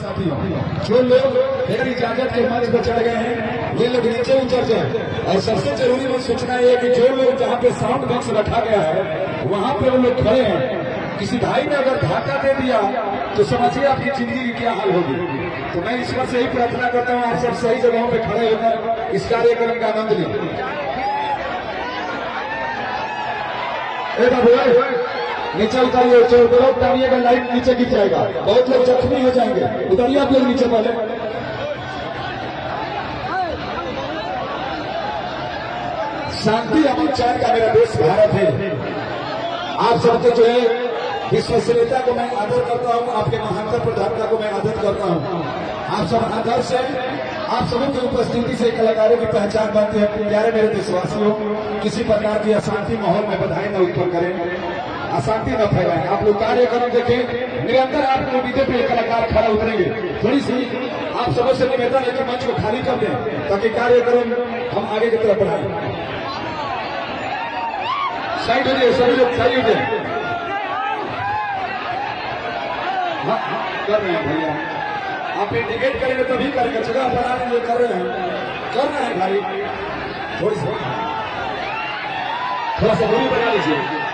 साथियों, जो लोग बगैर इजाजत के मंच पर चढ़ गए हैं वे लोग नीचे उतर जाए। और सबसे जरूरी बात सूचना ये है कि जो लोग जहाँ पे साउंड बॉक्स रखा गया है वहां पे वो लोग खड़े हैं। किसी भाई ने अगर धक्का दे दिया तो समझिए आपकी जिंदगी की क्या हाल होगी। तो मैं ईश्वर से ही प्रार्थना करता हूँ आप सब सही जगहों पे खड़े होकर इस कार्यक्रम का आनंद लें। नीचे उतारिए, चौक टानिएगा, लाइट नीचे गिर जाएगा, बहुत लोग जख्मी हो जाएंगे। उतारिए आप लोग नीचे पहले। शांति अमन चैन का मेरा देश भारत है। आप सबके जो है विश्वसनीयता को मैं आदर करता हूं, आपके महानता प्रधानता को मैं आदर करता हूं। आप सब आदर्श है, आप सबों की उपस्थिति से कलाकारों की पहचान बनती है। प्यारे मेरे देशवासियों, किसी प्रकार की अशांति माहौल में बधाई न उत्पन्न करें, अशांति न फैलाएं। आप लोग कार्यक्रम देखें, निरंतर आप मुद्दे पे कलाकार खड़ा उतरेंगे। थोड़ी सी आप सबों से निवेदन है कि मंच को खाली कर दें ताकि कार्यक्रम हम आगे की तरफ बढ़ाएं। साइड हो जाए, सभी लोग साइड हो जाए। कर रहे हैं भैया, आप इंडिकेट करेंगे तभी करेंगे, जगह बना लेंगे, कर रहे हैं भाई। थोड़ा सा दूरी बना लीजिए।